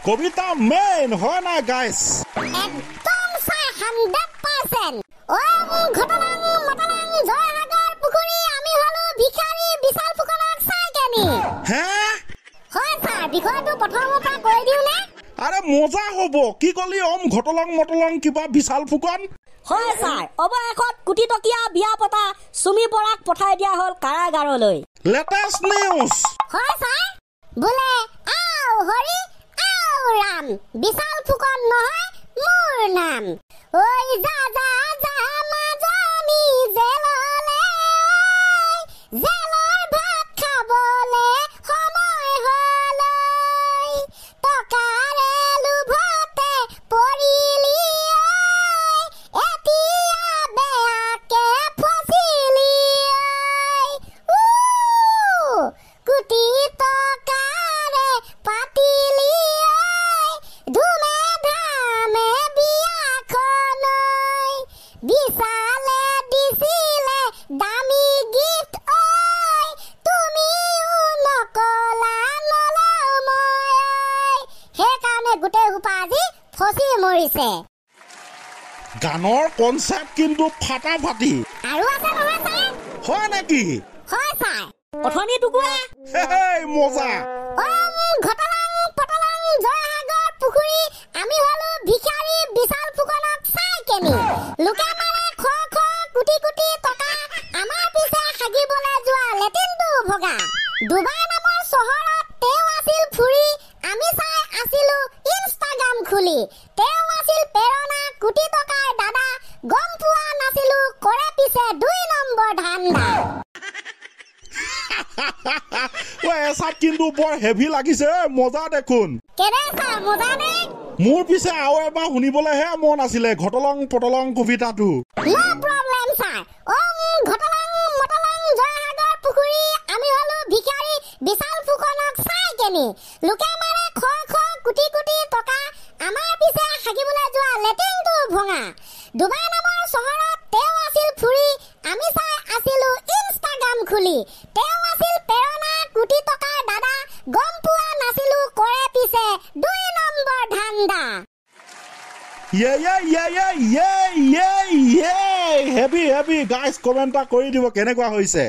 কবিতা main হয় না guys একদম 100% ঘটনাং মতনাং জয়সাগৰ পুখুৰী আমি হলো ভিখাৰী বিশাল ফুকনক চাই কেনি হে হয় স্যাৰ বিষয়টো প্ৰথমৰ পৰা কৈ দিও নে আরে মজা হব কি কলি ঘটলং মতলং কিবা বিশাল ফুকন হয় স্যার অবশেষত কোটি টকীয়া বিয়া পতা সুমি বৰাক পঠাই দিয়া হল কাৰাগাৰলৈ লেটেস্ট নিউজ হয় স্যাৰ বোলে আও হৰি আও ৰাম বিশাল ফুকন নহয় মোৰ নাম ওই যা যা যা মাজনী জেললে জেলৰ ভাত খাবলে সময় হলই টকাৰে লোভতে পৰিলি এতিয়া বেয়াকে ফচিলি কোটি টকাৰে পাতিলি ধুমে ধামে বিয়াখনৈ বিশালে দিছিলে দামী গিফ্ট তুমিও নকলা নলও মই সেইকাৰণে গোটেই সোপা আজি ফচি মৰিছে গানৰ কনসেপ্ট কিন্তু ফাটাফাটি আৰু আছে নহয় ছাৰ হয় নেকি হয় ছাৰ অথনি টুকুৰা হেই মজা ঘটনাং পটলাং জয়সাগৰ পুখুৰী আমি হলো ভিখাৰী বিশাল ফুকনক চাই কেনি লোকে মাৰে খ কোটি কোটি টকা আমাৰ পিছে হাগিবলৈ যোৱা লেটিনটো ভগা দুবাৰ নামৰ চহৰত তেওঁ আছিল ফুৰি আমি চাই আছিলো ইনষ্টাগ্ৰাম খুলি তেওঁ আছিল প্ৰেৰণা কোটি টকাৰ দাদা গম পোৱা নাছিলো কৰে পিছে 2 নম্বৰ ধান্দা এচাত কিন্তু বৰ হেভি লাগিছে মজা দেখোন কেনে ছাৰ মজা নে মোৰ পিছে আৰু এবাৰ শুনিবলৈহে মন আছিলে ঘটলং পটলং কবিতাটো নো প্ৰবলেম ছাৰ ঘটনাং মতলাং জয়সাগৰ পুখুৰী আমি হলো ভিখাৰী বিশাল ফুকনক চাই কেনি লোকে মাৰে খ কোটি কোটি টকা আমাৰ পিছে হাগিবলৈ যোৱা লেটিনটো ভঙা দুবাৰ নামৰ চহৰত তেওঁ আছিল ফুৰি আমি চাই আছিলো ইনষ্টাগ্ৰাম খুলি তেওঁ আছিল প্ৰেৰণা কোটি টকাৰ দাদা গম পোৱা নাছিলো কৰে পিছে 2 নম্বৰ ধান্দা হেভি গাইজ কমেণ্ট এটা কৰি দিব কেনেকুৱা হৈছে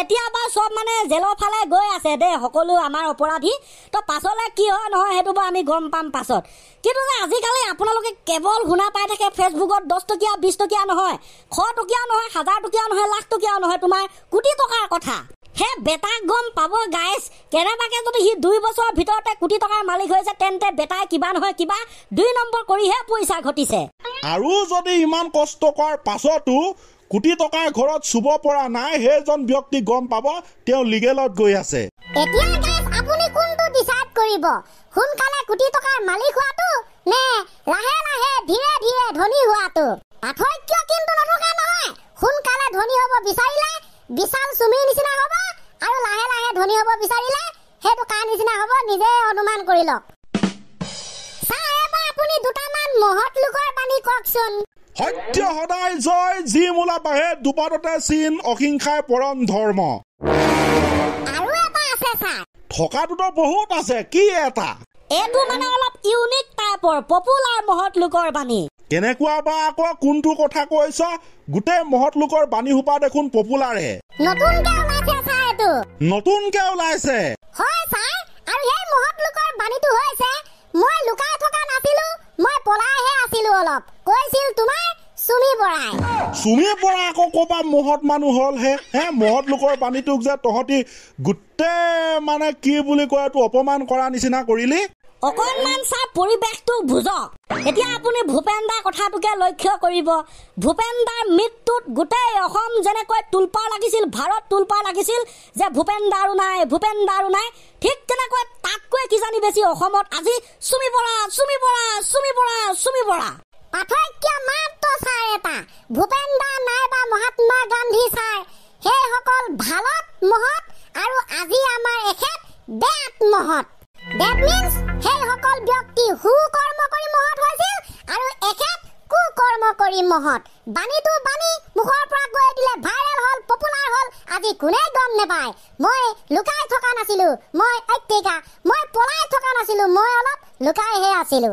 এতিয়া বা সব মানে জেলৰ ফালে গৈ আছে দে সকলো আমাৰ অপৰাধী তো পাছলে কি হয় নহয় সেইটো বা আমি গম পাম পাছত কিন্তু আজিকালি আপোনালোকে কেৱল শুনা পাই থাকে ফেচবুকত 10 টকীয়া 20 টকীয়া নহয় 100 টকীয়া নহয় 1000 টকীয়া নহয় লাখ টকীয়া নহয় তোমাৰ কোটি টকাৰ কথা হে বেটাক গম পাব গাইজ কেনেবাকে যদি সি 2 বছৰৰ ভিতৰতে কোটি টকাৰ মালিক হৈছে তেন্তে বেটাই কিবা নহয় কিবা 2 নম্বৰ কৰিহে পইচা ঘটিছে আৰু যদি ইমান কষ্ট কৰাৰ পাছতো কোটি টকাৰ ঘৰত চুব পৰা নাই সেইজন ব্যক্তি গম পাব তেওঁ লিগেলত গৈ আছে এতিয়া গাইজ আপুনি কোনটো ডিসাইড কৰিব সোনকালে কোটি টকাৰ মালিক হোৱাটো নে লাহে লাহে ধীৰে ধীৰে ধনী হোৱাটো পাৰ্থক্য কিন্তু নথকা নহয় সোনকালে ধনী হ'ব বিচাৰিলে বিশাল সুমিৰ নিচিনা হ'ব আৰু লাহে লাহে ধনী হ'ব বিচাৰিলে সেইটো কাৰ নিচিনা হ'ব নিজে অনুমান কৰি লওক ছাৰ এবাৰ আপুনি দুটামান মহৎ লোকৰ বাণী কওকচোন সত্য সদায় জয় যি মূলা বাঢ়ে দুপাততে চিন অহিংসাই পৰম ধৰ্ম আৰু এটা আছে ছাৰ থকাটোতো বহুত আছে কি এটা এইটো মানে অলপ ইউনিক টাইপৰ পপুলাৰ মহৎ লোকৰ বাণী কেনেকুৱা বা আকৌ কোনটো কথা কৈছ গোটেই মহৎ লোকৰ বাণী সোপা দেখোন পপুলাৰে নতুনকে ওলাইছে ছাৰ এইটো নতুনকে ওলাইছে হয় ছাৰ আৰু এই মহৎ লোকৰ বাণীটো হৈছে মই লুকাই থকা নাছিলো মই পলাইহে আছিলো অলপ কৈছিল তোমাৰ সুমি বৰাই আকৌ ক'বা মহৎ মানুহ হ'ল হে মহৎ লোকৰ বাণীটোক যে তহঁতি গোটেই মানে কি বুলি কয় এইটো অপমান কৰা নিচিনা কৰিলি অকণমান ছাৰ পৰিৱেশটো বুজক এতিয়া আপুনি ভূপেন দাৰ কথাটোকে লক্ষ্য কৰিব ভূপেন দাৰ মৃত্যুত গোটেই অসম যেনেকৈ তুলপা লাগিছিল ভাৰত তুলপা লাগিছিল যে ভূপেন দাৰো নাই ঠিক তেনেকৈ তাতকৈ কিজানি বেছি অসমত আজি সুমি বৰা পাৰ্থক্য মাত্ৰ ছাৰ এটা ভূপেন দা নাইবা মহাত্মা গান্ধী ছাৰ সেইসকল ভালত মহৎ আৰু আজি আমাৰ এখেত বেয়াত মহৎ That means সেইসকল ব্যক্তি সুকৰ্ম কৰি মহৎ হৈছিল আৰু এখেত কুকৰ্ম কৰি মহৎ বাণীটো বাণী মুখৰ পৰা গৈ দিলে ভাইৰেল হ'ল পপুলাৰ হ'ল আজি আজি কোনে গম নেপায় মই লুকাই থকা নাছিলো মই পলাই থকা নাছিলো মই অলপ লুকাইহে আছিলো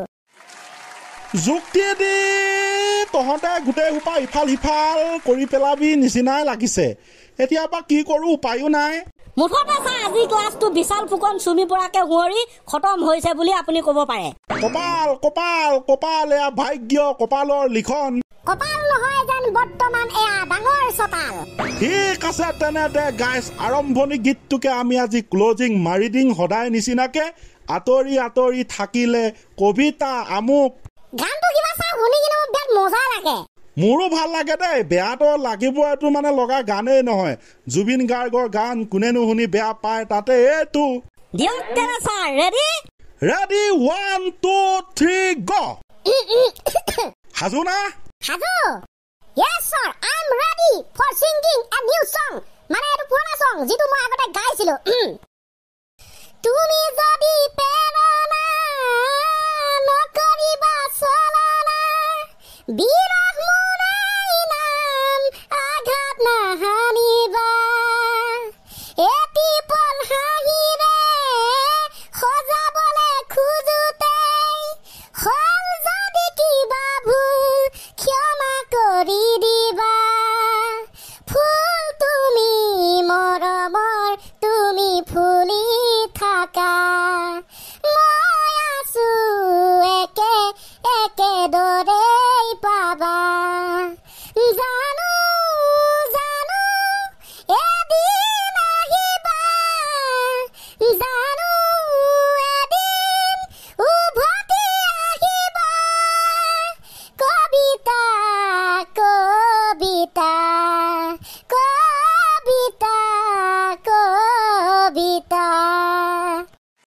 যুক্তি দি তহঁতে গোটেই সোপা ইফাল সিফাল কৰি পেলাবি নিচিনাই লাগিছে এতিয়া বা কি কৰো উপায়ো নাই মুঠতে চা আজি ক্লাছটো বিশাল ফুকন চুমি পৰাকে হুঁৱৰি খতম হৈছে বুলি আপুনি ক'ব পাৰে কপাল কপাল কপাল এয়া ভাগ্য কপালৰ লিখন কপাল নহয় যেন বৰ্তমান এয়া ডাঙৰ চপাল ঠিক আছে তেনেতে গাইছ আৰম্ভণি গীতটোকে আমি আজি ক্লজিং মাৰি দিং সদায় নিচিনাকে আঁতৰি আঁতৰি থাকিলে কবিতা আমুক গানটো কিবা চা শুনি কিনে মোক বিৰাট মজা লাগে মোৰো ভাল লাগে দেই বেয়াটো লাগিব এইটো মানে লগা গানেই নহয় জুবিন গাৰ্গৰ গান কোনেনো শুনি বেয়া পায় তাতে এইটো দিয়ক তেনে ছাৰ ৰেডি ৰেডি 1 2 3 গ হাজু না হাজু yes sir I am ready for singing a new song মানে এইটো পুৰণা song যিটো মই আগতে গাইছিলো তুমি যদি প্ৰেৰণা নকৰিবা চলনা বিৰহ